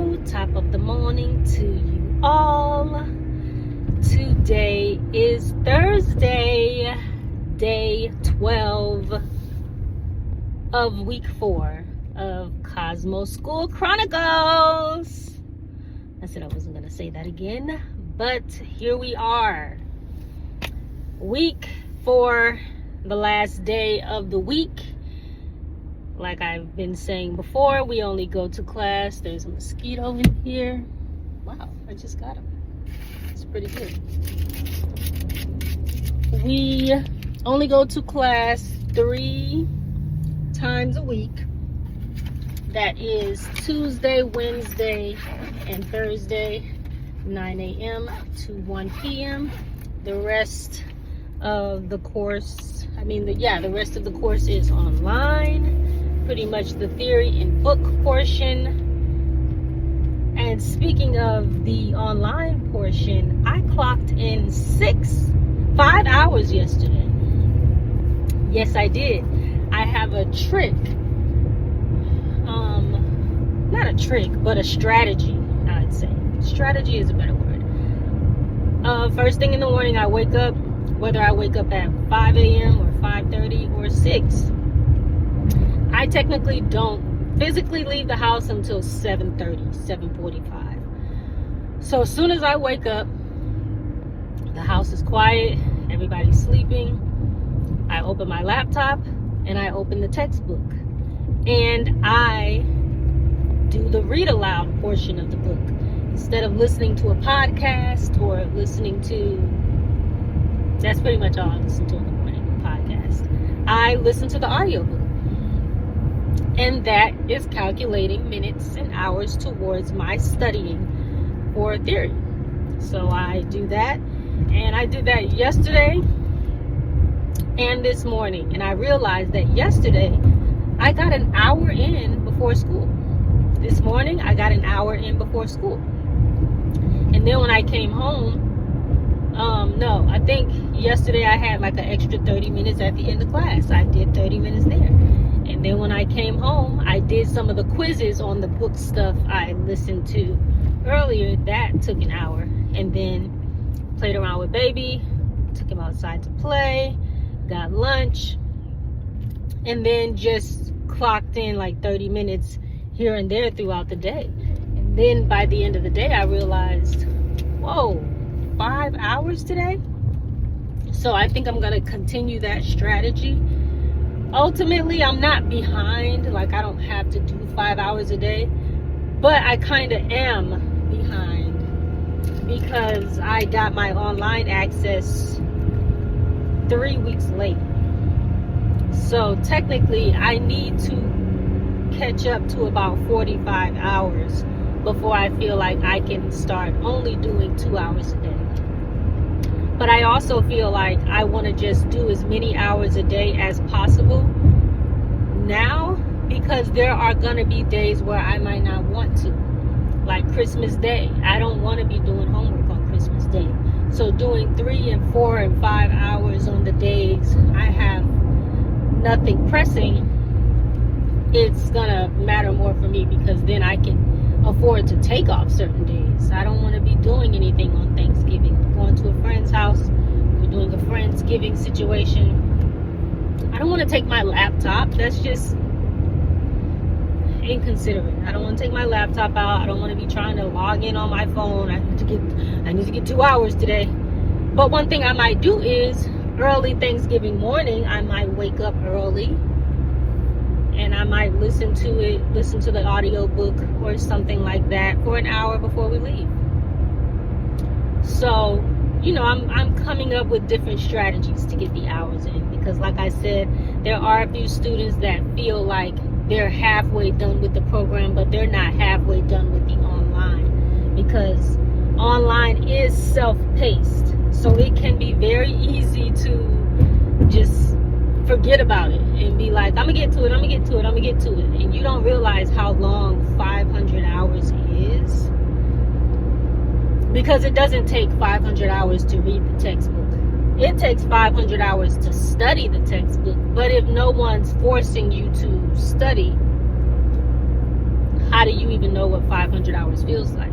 Top of the morning to you all. Today is Thursday, day 12 of week 4 of Cosmo School Chronicles. I said I wasn't going to say that again, but here we are. Week 4, the last day of the week. Like I've been saying before, we only go to class. There's a mosquito in here. Wow, I just got him. It's pretty good. We only go to class 3 times a week. That is Tuesday, Wednesday, and Thursday, 9 a.m. to 1 p.m. The rest of the course, the rest of the course is online. Pretty much the theory and book portion. And speaking of the online portion, I clocked in 5 hours yesterday. Yes, I did. I have a trick. Not a trick, but a strategy, I'd say. Strategy is a better word. First thing in the morning, I wake up, whether I wake up at 5 a.m. or 5:30 or 6. I technically don't physically leave the house until 7:30, 7:45. So as soon as I wake up, the house is quiet, everybody's sleeping. I open my laptop and I open the textbook. And I do the read aloud portion of the book. Instead of listening to a podcast or listening to, that's pretty much all I listen to in the morning, podcast. I listen to the audiobook. And that is calculating minutes and hours towards my studying for theory. So I do that. And I did that yesterday and this morning. And I realized that yesterday I got an hour in before school. This morning I got an hour in before school. And then when I came home, I think yesterday I had like an extra 30 minutes at the end of class. I did 30 minutes there. And then when I came home, I did some of the quizzes on the book stuff I listened to earlier. That took an hour. And then played around with baby, took him outside to play, got lunch, and then just clocked in like 30 minutes here and there throughout the day. And then by the end of the day, I realized, whoa, 5 hours today? So I think I'm going to continue that strategy. Ultimately, I'm not behind. Like, I don't have to do 5 hours a day. But I kind of am behind because I got my online access 3 weeks late. So technically, I need to catch up to about 45 hours before I feel like I can start only doing 2 hours a day. But I also feel like I want to just do as many hours a day as possible now, because there are going to be days where I might not want to. Like Christmas Day. I don't want to be doing homework on Christmas Day. So doing 3 and 4 and 5 hours on the days I have nothing pressing, it's going to matter more for me, because then I can afford to take off certain days. I don't want to be doing anything on Thanksgiving. Going to a friend's house, we're doing a Friendsgiving situation. I don't want to take my laptop. That's just inconsiderate. I don't want to take my laptop out. I don't want to be trying to log in on my phone. I need to get 2 hours today. But one thing I might do is early Thanksgiving morning, I might wake up early and I might listen to the audio book or something like that for an hour before we leave. So, I'm coming up with different strategies to get the hours in, because like I said, there are a few students that feel like they're halfway done with the program, but they're not halfway done with the online, because online is self-paced. So it can be very easy to just forget about it and be like, I'm gonna get to it. And you don't realize how long 500 hours is, because it doesn't take 500 hours to read the textbook. It takes 500 hours to study the textbook. But if no one's forcing you to study, how do you even know what 500 hours feels like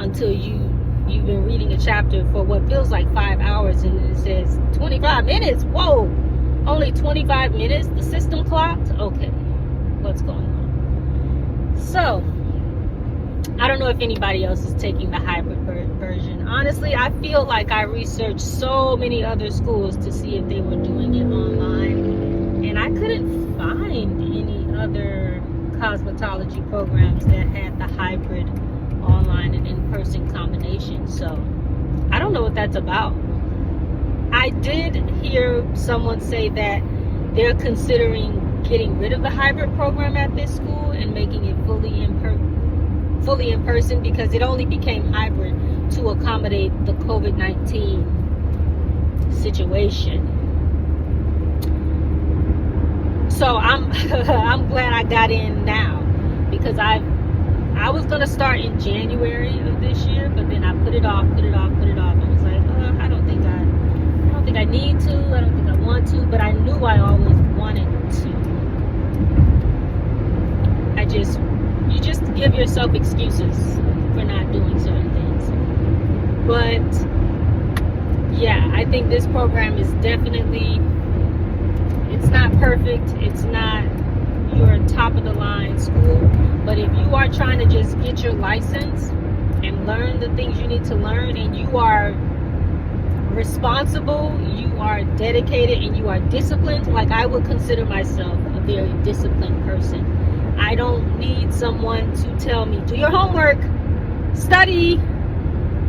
until you've been reading a chapter for what feels like 5 hours and it says 25 minutes? Whoa, only 25 minutes? The system clocked? Okay, what's going on? So I don't know if anybody else is taking the hybrid version. Honestly, I feel like I researched so many other schools to see if they were doing it online, and I couldn't find any other cosmetology programs that had the hybrid online and in-person combination. So I don't know what that's about. I did hear someone say that they're considering getting rid of the hybrid program at this school and making it fully in person because it only became hybrid to accommodate the COVID-19 situation. So I'm I'm glad I got in now, because I was gonna start in January of this year, but then I put it off. I was like, I don't think I need to. I don't think I want to. But I knew I always wanted to. You just give yourself excuses for not doing certain things. But yeah, I think this program is definitely, it's not perfect. It's not your top of the line school. But if you are trying to just get your license and learn the things you need to learn, and you are responsible, you are dedicated, and you are disciplined, like I would consider myself a very disciplined person. I don't need someone to tell me, do your homework, study.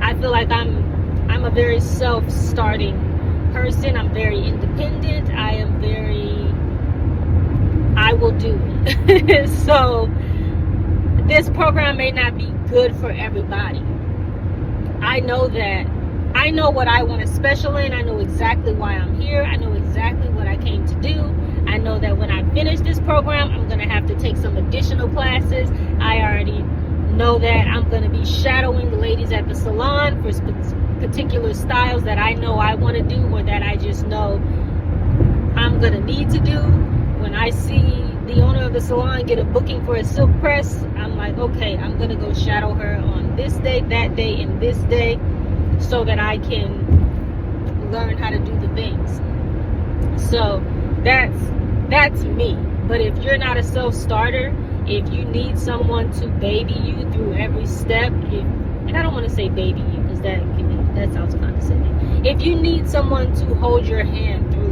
I feel like I'm a very self-starting person. I'm very independent. I will do it. So this program may not be good for everybody. I know what I want to special in. I know exactly why I'm here. I know exactly what I came to do. I know that when I finish this program, I'm going to have to take some additional classes. I already know that I'm going to be shadowing the ladies at the salon for particular styles that I know I want to do, or that I just know I'm going to need to do. When I see the owner of the salon get a booking for a silk press, I'm like, okay, I'm going to go shadow her on this day, that day, and this day, so that I can learn how to do the things. So that's me. But if you're not a self-starter, if you need someone to baby you through every step, and I don't want to say baby you because that sounds condescending. If you need someone to hold your hand through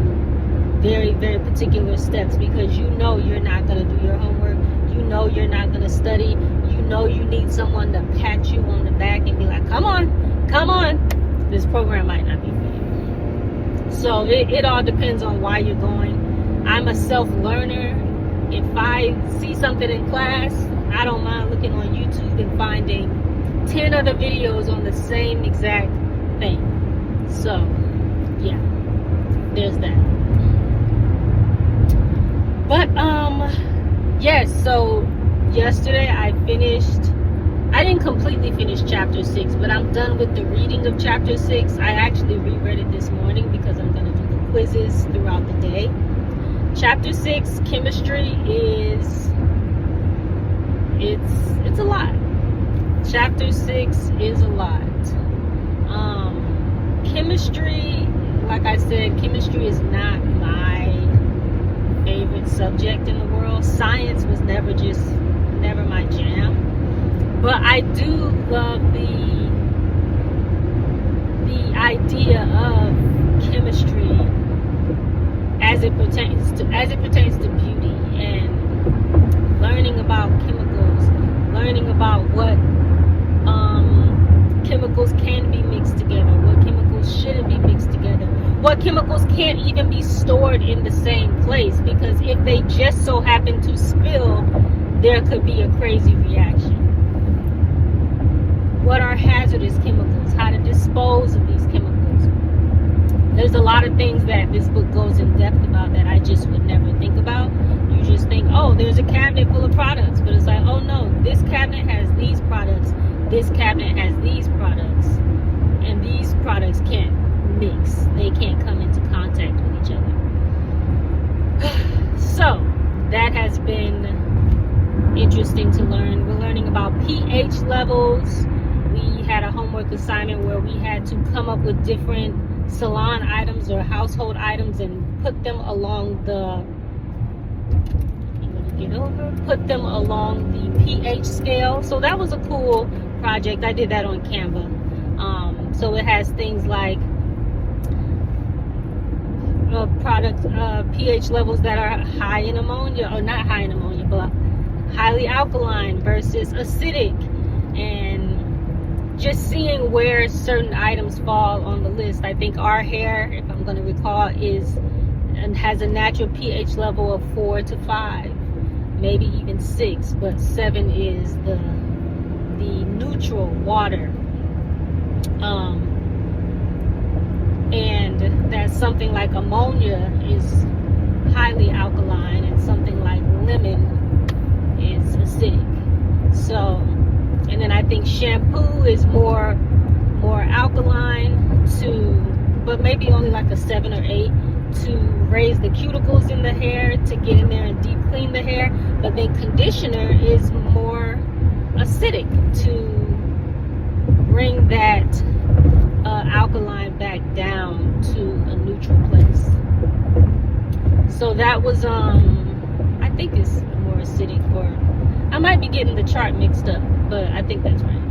very, very particular steps, because you know you're not going to do your homework, you know you're not going to study, you know you need someone to pat you on the back and be like, come on, this program might not be for you. So it all depends on why you're going. I'm a self-learner. If I see something in class, I don't mind looking on YouTube and finding 10 other videos on the same exact thing. So yeah, there's that. But yes, so yesterday I didn't completely finish chapter 6, but I'm done with the reading of chapter 6. I actually reread it this morning because I'm going to do the quizzes throughout the day. Chapter 6, chemistry it's a lot. Chapter 6 is a lot. Chemistry, like I said, chemistry is not my favorite subject in the world. Science was never my jam. But I do love the idea of chemistry as it pertains to beauty, and learning about chemicals, learning about what chemicals can be mixed together, what chemicals shouldn't be mixed together, what chemicals can't even be stored in the same place, because if they just so happen to spill, there could be a crazy reaction. What are hazardous chemicals? How to dispose of these chemicals? There's a lot of things that this book goes in depth about that I just would never think about. You just think, oh, there's a cabinet full of products, but it's like, oh no, this cabinet has these products, this cabinet has these products, and these products can't mix. They can't come into contact with each other. So that has been interesting to learn. We're learning about pH levels. We had a homework assignment where we had to come up with different salon items or household items and put them along the pH scale. So that was a cool project. I did that on Canva. So it has things like pH levels that are high in ammonia, or not high in ammonia, but highly alkaline versus acidic, and just seeing where certain items fall on the list. I think our hair, if I'm going to recall, has a natural pH level of 4 to 5, maybe even 6, but 7 is the neutral water. And that something like ammonia is highly alkaline, and something like lemon is acidic. So, and then I think shampoo is more alkaline but maybe only like a 7 or 8 to raise the cuticles in the hair, to get in there and deep clean the hair. But then conditioner is more acidic to bring that alkaline back down to a neutral place. So that was I think it's more acidic, or I might be getting the chart mixed up, but I think that's right.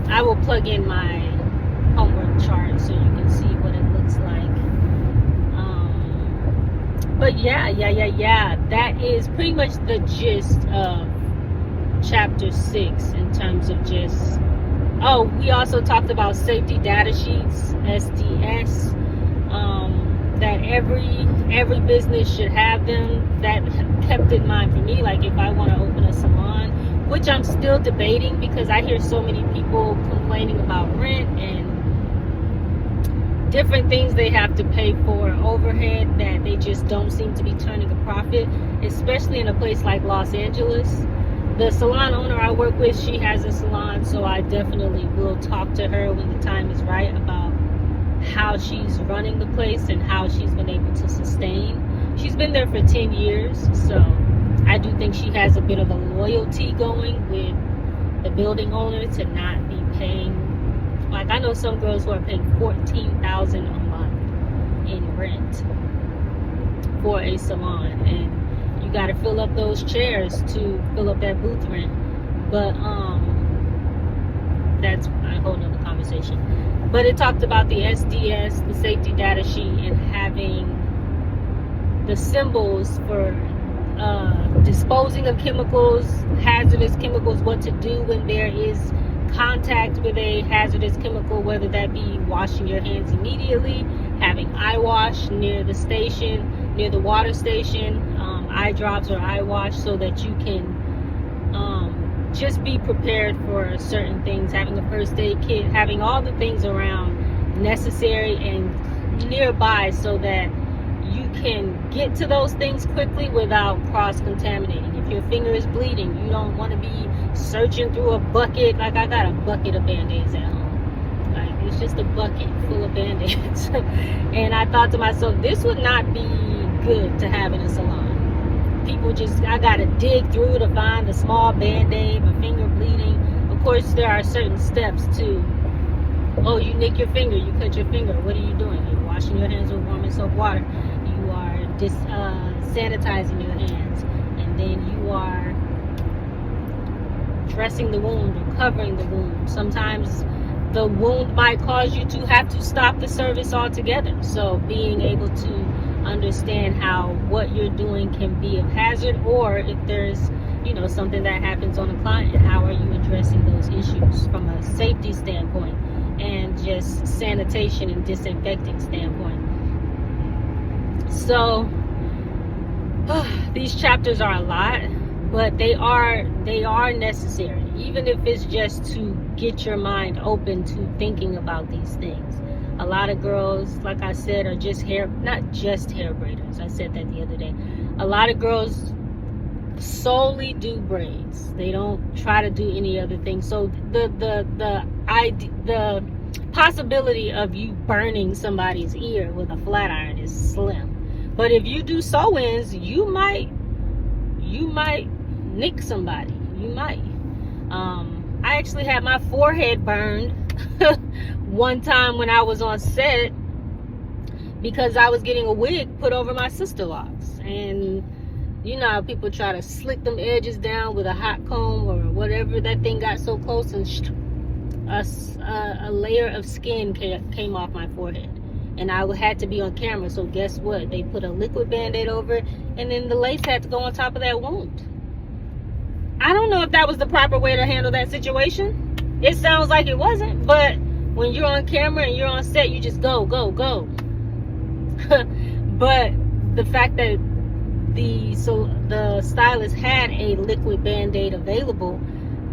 I will plug in my homework chart so you can see what it looks like. But yeah, that is pretty much the gist of chapter 6 in terms of just, we also talked about safety data sheets, SDS, that every business should have them. That kept in mind for me, like if I want to open a salon, which I'm still debating, because I hear so many people complaining about rent and different things they have to pay for overhead, that they just don't seem to be turning a profit, especially in a place like Los Angeles. The salon owner I work with, she has a salon, so I definitely will talk to her when the time is right about how she's running the place and how she's been able to sustain. She's been there for 10 years, so I do think she has a bit of a loyalty going with the building owner to not be paying. Like, I know some girls who are paying $14,000 a month in rent for a salon, and you got to fill up those chairs to fill up that booth rent. But that's a whole nother conversation. But it talked about the SDS, the safety data sheet, and having the symbols for disposing of chemicals, hazardous chemicals, what to do when there is contact with a hazardous chemical, whether that be washing your hands immediately, having eye wash near the station, near the water station, eye drops or eye wash, so that you can just be prepared for certain things, having a first aid kit, having all the things around necessary and nearby, so that you can get to those things quickly without cross-contaminating. If your finger is bleeding, you don't want to be searching through a bucket. Like, I got a bucket of Band-Aids at home. Like, it's just a bucket full of Band-Aids. And I thought to myself, this would not be good to have in a salon. People just, I gotta dig through to find the small Band-Aid, my finger bleeding. Of course, there are certain steps to, you nick your finger, you cut your finger. What are you doing? You're washing your hands with warm and soap water. You are sanitizing your hands, and then you are dressing the wound or covering the wound. Sometimes the wound might cause you to have to stop the service altogether. So being able to understand how what you're doing can be a hazard, or if there's something that happens on a client, how are you addressing those issues from a safety standpoint and just sanitation and disinfecting standpoint. So these chapters are a lot, but they are necessary, even if it's just to get your mind open to thinking about these things. A lot of girls, like I said, are just not just hair braiders. I said that the other day. A lot of girls solely do braids. They don't try to do any other thing. So the possibility of you burning somebody's ear with a flat iron is slim. But if you do sew-ins, you you might nick somebody. You might. I actually had my forehead burned one time when I was on set because I was getting a wig put over my sister locks. And you know how people try to slick them edges down with a hot comb or whatever. That thing got so close and a layer of skin came off my forehead. And I had to be on camera, so guess what? They put a liquid band-aid over it, and then the lace had to go on top of that wound. I don't know if that was the proper way to handle that situation. It sounds like it wasn't, but when you're on camera and you're on set, you just go. But the fact that the stylist had a liquid band-aid available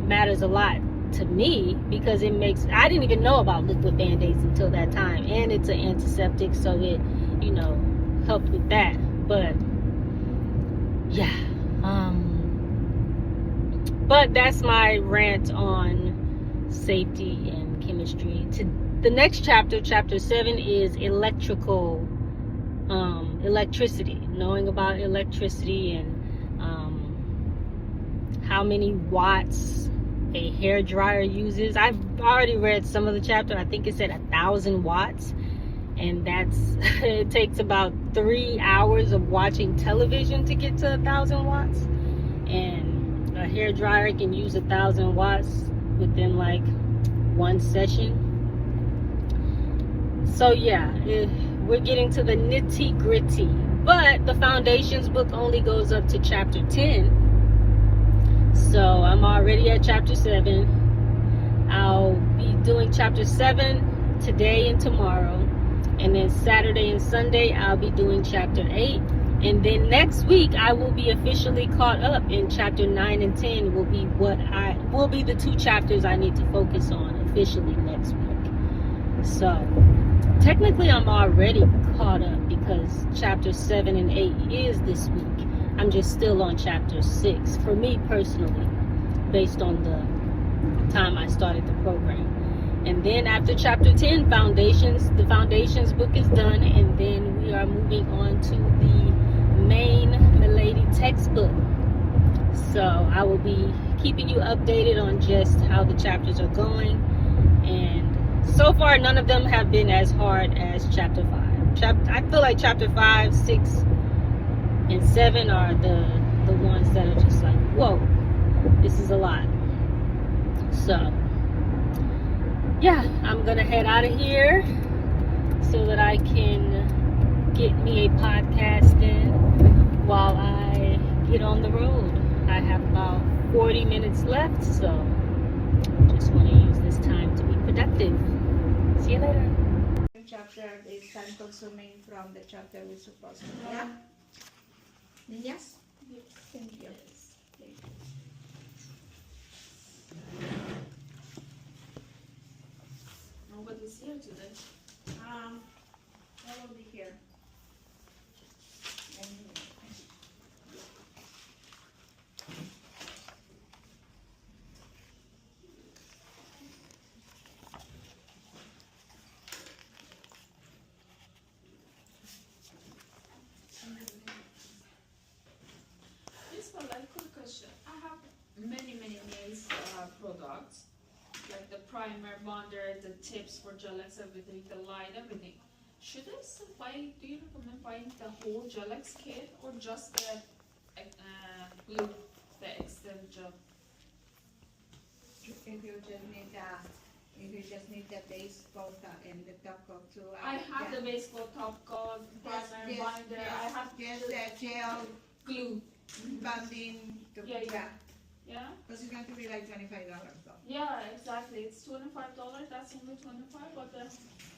matters a lot to me, because it makes, I didn't even know about liquid band-aids until that time, and it's an antiseptic, so it, you know, helped with that. But yeah, but that's my rant on safety and chemistry. To the next chapter, chapter 7, is electricity, knowing about electricity and how many watts a hair dryer uses. I've already read some of the chapter. I think it said 1,000 watts, and that's it takes about 3 hours of watching television to get to 1,000 watts, and a hair dryer can use 1,000 watts within like one session. So yeah, we're getting to the nitty gritty, but the Foundations book only goes up to chapter 10. So I'm already at chapter 7. I'll be doing chapter 7 today and tomorrow. And then Saturday and Sunday, I'll be doing chapter 8. And then next week, I will be officially caught up in chapter 9 and 10 will be the 2 chapters I need to focus on officially next week. So technically, I'm already caught up because chapter 7 and 8 is this week. I'm just still on chapter 6 for me personally, based on the time I started the program. And then after chapter 10, the Foundations book is done, and then we are moving on to the main Milady textbook. So I will be keeping you updated on just how the chapters are going, and so far none of them have been as hard as chapter 5. I feel like chapter 5, 6, and 7 are the ones that are just like, whoa, this is a lot. So yeah, I'm gonna head out of here so that I can get me a podcast in while I get on the road. I have about 40 minutes left, so just want to use this time to be productive. See you later. Chapter is time consuming from the chapter we're supposed to. Yeah? Yes? Thank you. Nobody's here today. I will be here. Many nails products, like the primer, bonder, the tips for gel-X, everything, the light, everything. Should I still buy, do you recommend buying the whole gel-X kit or just the glue, the extend gel? If you just need the base coat and the top coat too. I have the base coat, top coat, primer, binder. I have just the gel glue. Bonding to Yeah? Because it's going to be like $25 though. Yeah, exactly. It's $25. That's only $25, but the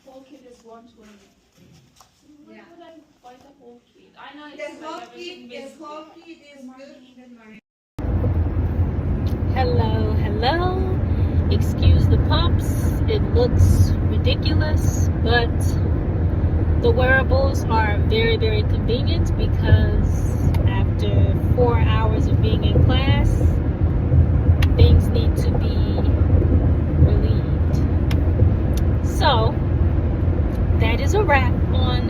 whole kit is $120. Why would I buy the whole kit? I know it's the whole kit is good. Hello. Excuse the pumps. It looks ridiculous, but the wearables are very, very convenient because after 4 hours of being in class, things need to be relieved. So that is a wrap on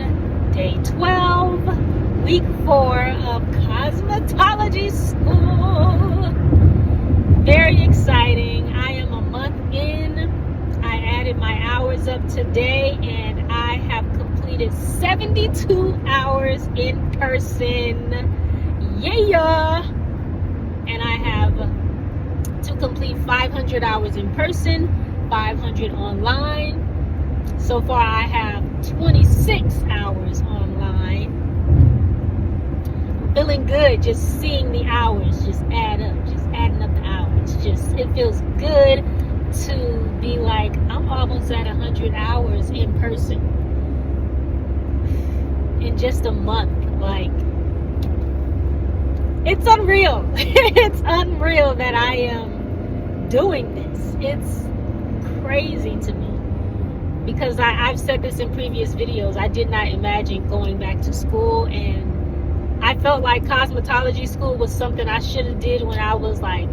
day 12, week 4 of Cosmetology School. today, and I have completed 72 hours in person. Yeah! And I have to complete 500 hours in person, 500 online. So far, I have 26 hours online. I'm feeling good just seeing the hours just add up, just adding up the hours. It feels good to be like, I'm almost at 100 hours in person in just a month. Like, it's unreal. It's unreal that I am doing this. It's crazy to me. Because I've said this in previous videos, I did not imagine going back to school, and I felt like cosmetology school was something I should have did when I was like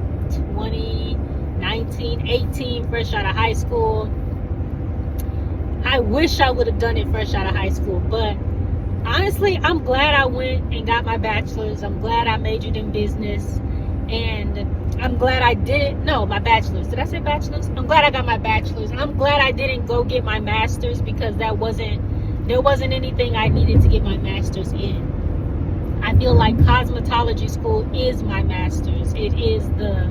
20, 19, 18, fresh out of high school. I wish I would have done it fresh out of high school, but honestly, I'm glad I went and got my bachelor's. I'm glad I majored in business, and I'm glad I didn't, no, my bachelor's. Did I say bachelor's? I'm glad I got my bachelor's. I'm glad I didn't go get my master's, because there wasn't anything I needed to get my master's in. I feel like cosmetology school is my master's. It is the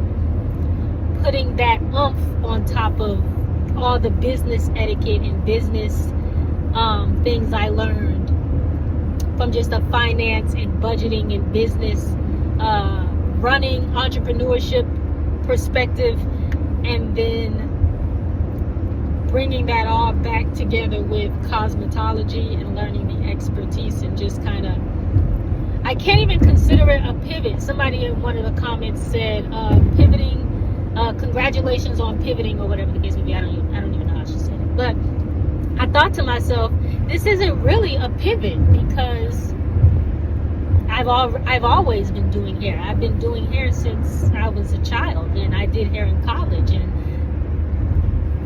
putting that oomph on top of all the business etiquette and business things I learned from just a finance and budgeting and business running entrepreneurship perspective, and then bringing that all back together with cosmetology and learning the expertise, and just kind of, I can't even consider it a pivot. Somebody in one of the comments said pivoting, congratulations on pivoting, or whatever the case may be. I don't even know how she said it, but I thought to myself, this isn't really a pivot, because I've always been doing hair. I've been doing hair since I was a child, and I did hair in college, and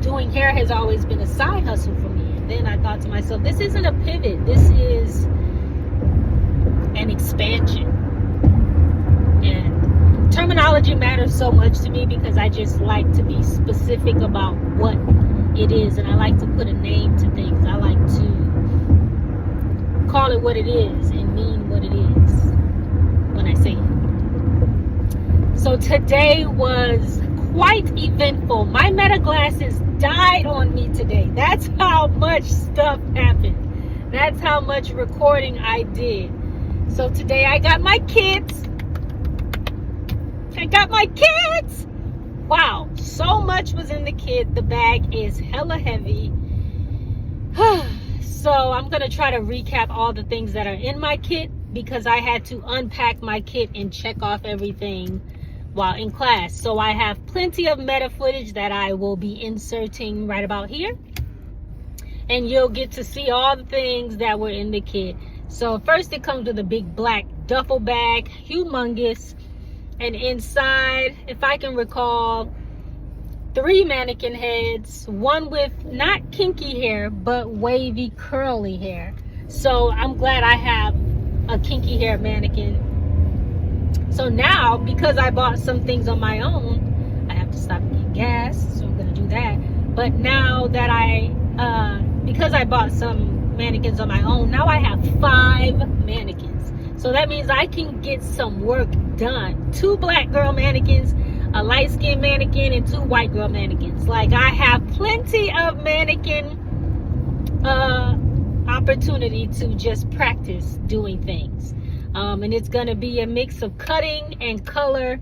doing hair has always been a side hustle for me. And then I thought to myself, this isn't a pivot, this is an expansion. And terminology matters so much to me, because I just like to be specific about what it is, and I like to put a name to things. I like to call it what it is and mean what it is when I say it. So today was quite eventful. My Meta glasses died on me today. That's how much stuff happened. That's how much recording I did. So today I got my kits. Wow, so much was in the kit. The bag is hella heavy. So I'm going to try to recap all the things that are in my kit, because I had to unpack my kit and check off everything while in class. So I have plenty of Meta footage that I will be inserting right about here. And you'll get to see all the things that were in the kit. So first it comes with a big black duffel bag, humongous. And inside, if I can recall, 3 mannequin heads, one with not kinky hair, but wavy curly hair. So I'm glad I have a kinky hair mannequin. So now, because I bought some things on my own, I have to stop and get gas, so I'm gonna do that. But now that because I bought some mannequins on my own, now I have 5 mannequins. So that means I can get some work done. 2 black girl mannequins, a light-skinned mannequin, and 2 white girl mannequins. Like, I have plenty of mannequin opportunity to just practice doing things. And it's going to be a mix of cutting and color.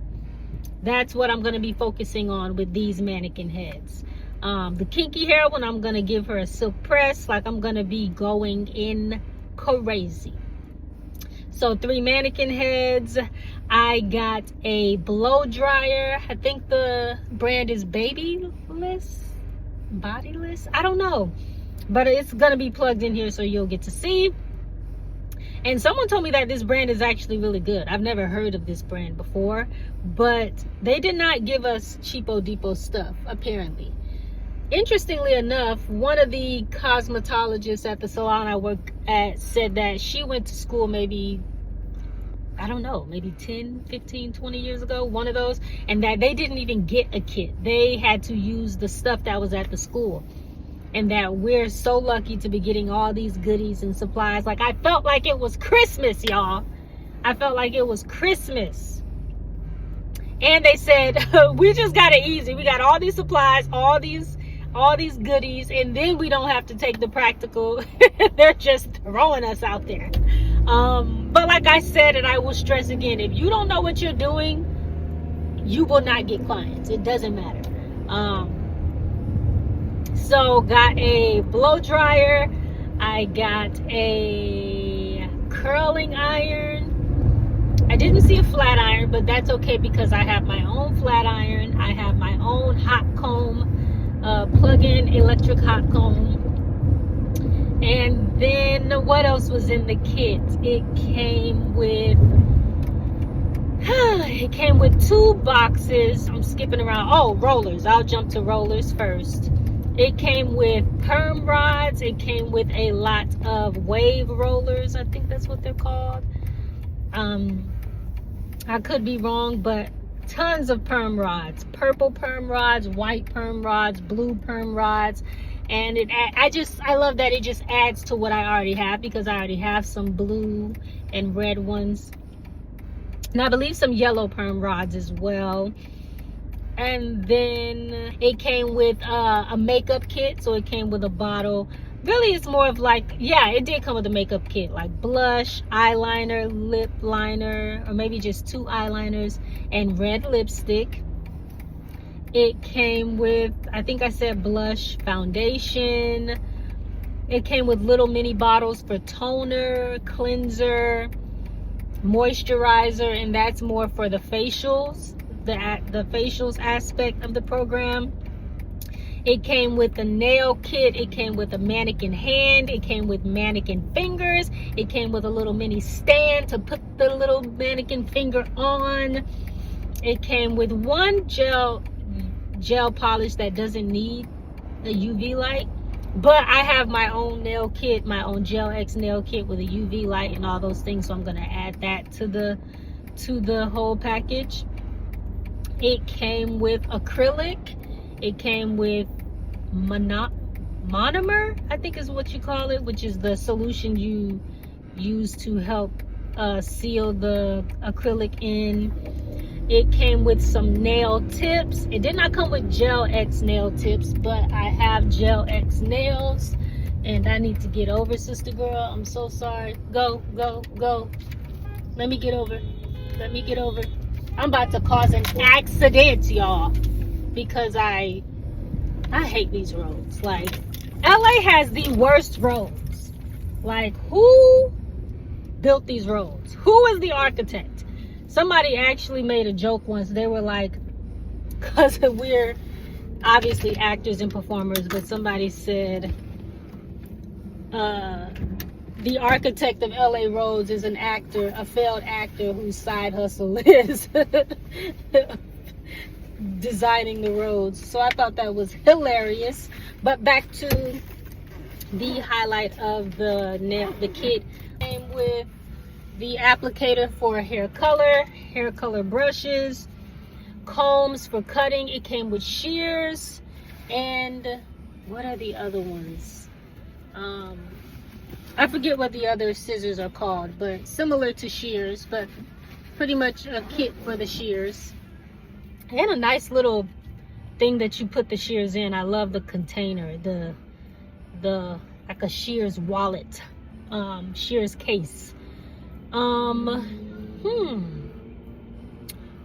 That's what I'm going to be focusing on with these mannequin heads. The kinky hair one, I'm going to give her a silk press. Like, I'm going to be going in crazy. So 3 mannequin heads. I got a blow dryer. I think the brand is Bodyless. I don't know. But it's going to be plugged in here, so you'll get to see. And someone told me that this brand is actually really good. I've never heard of this brand before. But they did not give us cheapo depot stuff, apparently. Interestingly enough, one of the cosmetologists at the salon I work at said that she went to school maybe, I don't know, maybe 10, 15, 20 years ago, one of those, and that they didn't even get a kit. They had to use the stuff that was at the school. and that we're so lucky to be getting all these goodies and supplies. Like, I felt like it was Christmas, y'all. I felt like it was Christmas. And they said, we just got it easy. We got all these supplies, all these goodies, and then we don't have to take the practical. They're just throwing us out there. But like I said, and I will stress again, if you don't know what you're doing, you will not get clients. It doesn't matter. So got a blow dryer. I got a curling iron. I didn't see a flat iron, but that's okay because I have my own flat iron. I have my own hot comb, plug-in electric hot comb. And then what else was in the kit? It came with 2 boxes. I'm skipping around. Oh, rollers. I'll jump to rollers first. It came with perm rods. It came with a lot of wave rollers. I think that's what they're called. I could be wrong, but tons of perm rods. Purple perm rods, white perm rods, blue perm rods. And I love that it just adds to what I already have, because I already have some blue and red ones. And I believe some yellow perm rods as well. And then it came with a makeup kit. So it came with a bottle. Really, it's more of like, yeah, it did come with a makeup kit. Like blush, eyeliner, lip liner, or maybe just 2 eyeliners and red lipstick. It came with, I think I said blush, foundation. It came with little mini bottles for toner, cleanser, moisturizer, and that's more for the facials, the facials aspect of the program. It came with a nail kit. It came with a mannequin hand. It came with mannequin fingers. It came with a little mini stand to put the little mannequin finger on. It came with 1 gel polish that doesn't need a UV light, but I have my own nail kit, my own Gel X nail kit with a UV light and all those things, so I'm going to add that to the whole package. It came with acrylic. It came with monomer, I think is what you call it, which is the solution you use to help seal the acrylic in. It came with some nail tips. It did not come with Gel X nail tips, but I have Gel X nails, and I need to get over, sister girl. I'm so sorry. Go. Let me get over. I'm about to cause an accident, y'all, because I hate these roads. Like, LA has the worst roads. Like, who built these roads? Who is the architect? Somebody actually made a joke once. They were like, because we're obviously actors and performers, but somebody said the architect of LA roads is an actor, a failed actor whose side hustle is designing the roads. So I thought that was hilarious. But back to the highlight of the kit. Came with the applicator for hair color brushes, combs for cutting. It came with shears, and what are the other ones? I forget what the other scissors are called, but similar to shears, but pretty much a kit for the shears. And a nice little thing that you put the shears in. I love the container, the like a shears wallet, shears case.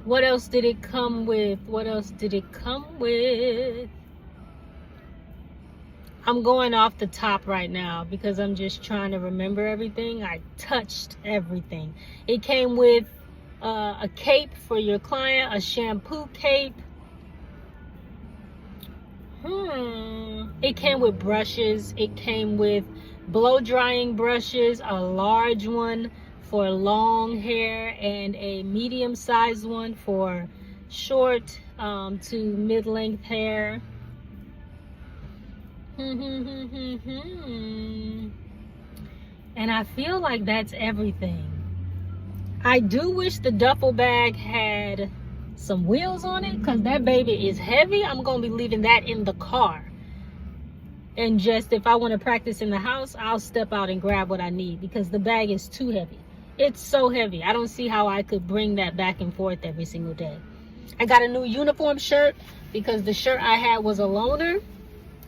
What else did it come with? I'm going off the top right now because I'm just trying to remember everything. I touched everything. It came with a cape for your client, a shampoo cape. It came with brushes. It came with blow drying brushes, a large one for long hair and a medium sized one for short to mid-length hair. And I feel like that's everything. I do wish the duffel bag had some wheels on it, because that baby is heavy. I'm gonna be leaving that in the car. And just if I want to practice in the house, I'll step out and grab what I need because the bag is too heavy. It's so heavy. I don't see how I could bring that back and forth every single day. I got a new uniform shirt because the shirt I had was a loaner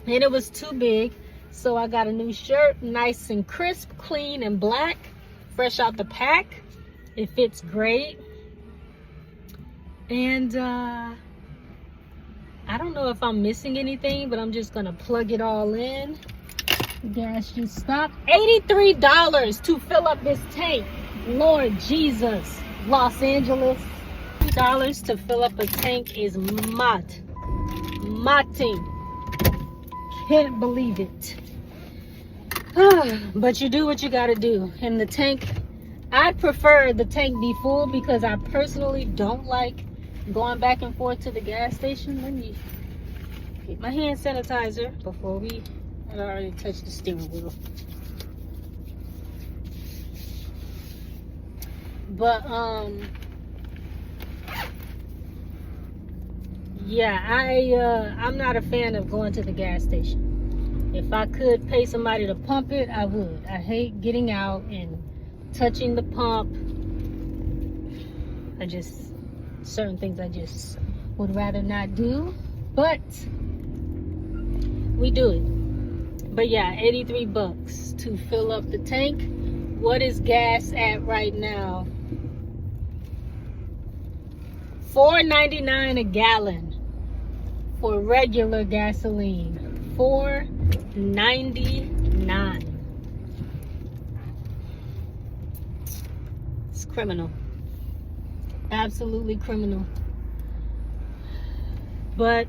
and it was too big. So I got a new shirt, nice and crisp, clean and black, fresh out the pack. It fits great. And I don't know if I'm missing anything, but I'm just gonna plug it all in. The gas just stopped. $83 to fill up this tank. Lord Jesus. Los Angeles. $3 to fill up a tank is mad. Matting. Can't believe it. But you do what you gotta do. And the tank, I prefer the tank be full because I personally don't like going back and forth to the gas station. Let me get my hand sanitizer before I already touched the steering wheel. But yeah, I'm not a fan of going to the gas station. If I could pay somebody to pump it, I would. I hate getting out and touching the pump. Certain things I just would rather not do, but we do it. But yeah, $83 to fill up the tank. What is gas at right now? $4.99 a gallon for regular gasoline. $4.99. It's criminal. Absolutely criminal. But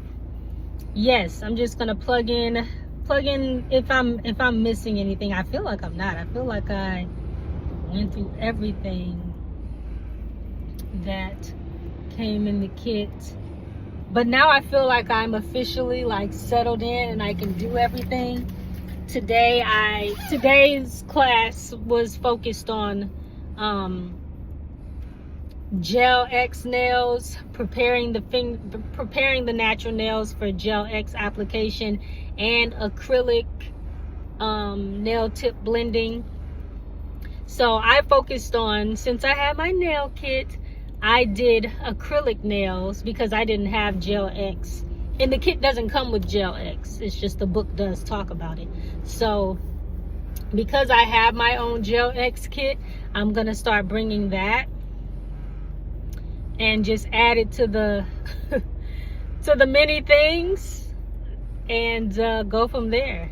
yes, I'm just gonna plug in if I'm missing anything. I feel like I'm not. I feel like I went through everything that came in the kit. But now I feel like I'm officially like settled in and I can do everything. Today's class was focused on Gel X nails, preparing the natural nails for Gel X application, and acrylic nail tip blending. So I focused on, since I had my nail kit, I did acrylic nails because I didn't have Gel X. And the kit doesn't come with Gel X. It's just the book does talk about it. So because I have my own Gel X kit, I'm gonna start bringing that and just add it to the to the many things and go from there.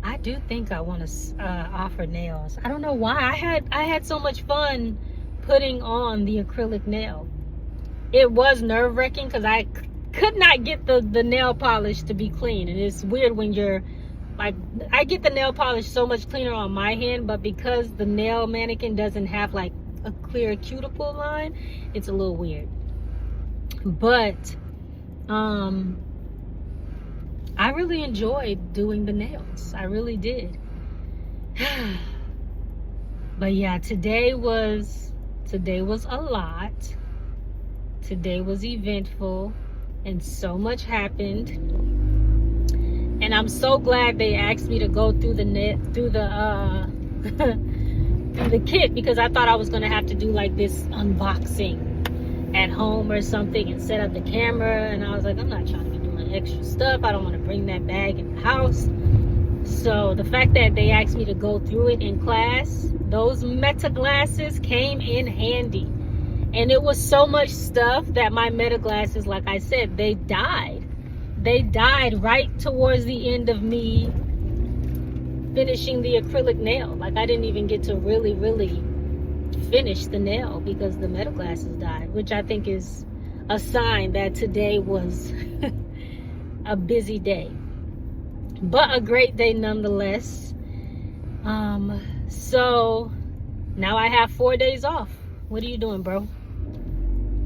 I do think I want to offer nails. I don't know why. I had so much fun putting on the acrylic nail. It was nerve-wracking because I could not get the nail polish to be clean, and it's weird when you're like, I get the nail polish so much cleaner on my hand, but because the nail mannequin doesn't have like a clear cuticle line, it's a little weird. But I really enjoyed doing the nails. I really did. But yeah, today was a lot. Today was eventful and so much happened. And I'm so glad they asked me to go through the kit, because I thought I was gonna have to do like this unboxing at home or something and set up the camera, and I was like, I'm not trying to be doing extra stuff. I don't want to bring that bag in the house. So the fact that they asked me to go through it in class, those Meta glasses came in handy. And it was so much stuff that my Meta glasses, like I said, they died right towards the end of me finishing the acrylic nail. Like, I didn't even get to really finish the nail because the Meta glasses died, which I think is a sign that today was a busy day, but a great day nonetheless. So now I have 4 days off. What are you doing, bro?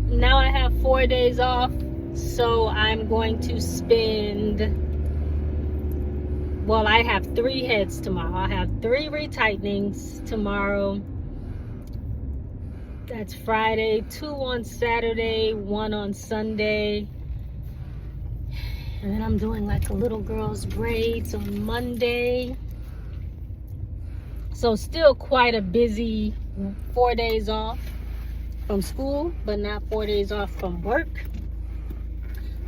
Now I have 4 days off, so I'm going to spend, well, I have 3 heads tomorrow. I have 3 retightenings tomorrow. That's Friday, 2 on Saturday, 1 on Sunday. And then I'm doing like a little girl's braids on Monday. So still quite a busy 4 days off from school, but not 4 days off from work.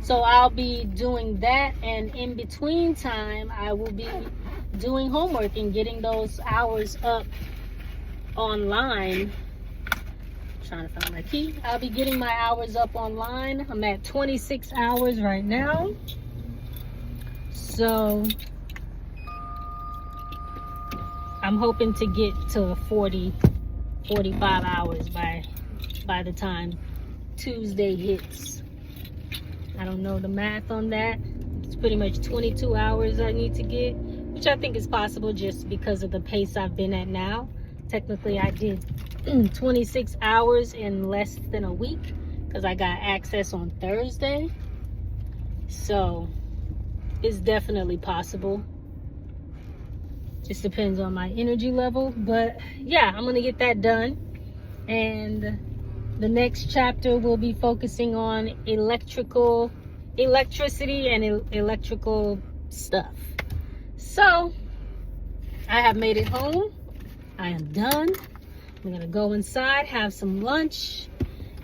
So I'll be doing that, and in between time, I will be doing homework and getting those hours up online. Trying to find my key. I'll be getting my hours up online. I'm at 26 hours right now. So I'm hoping to get to 40, 45 hours by the time Tuesday hits. I don't know the math on that. It's pretty much 22 hours I need to get, which I think is possible just because of the pace I've been at now. Technically, I did 26 hours in less than a week because I got access on Thursday. So it's definitely possible. Just depends on my energy level. But yeah, I'm gonna get that done. And the next chapter will be focusing on electricity and electrical stuff. So I have made it home. I am done. I'm gonna go inside, have some lunch,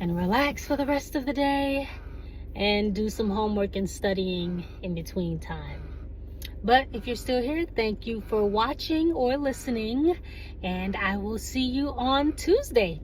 and relax for the rest of the day, and do some homework and studying in between time. But if you're still here, thank you for watching or listening, and I will see you on Tuesday.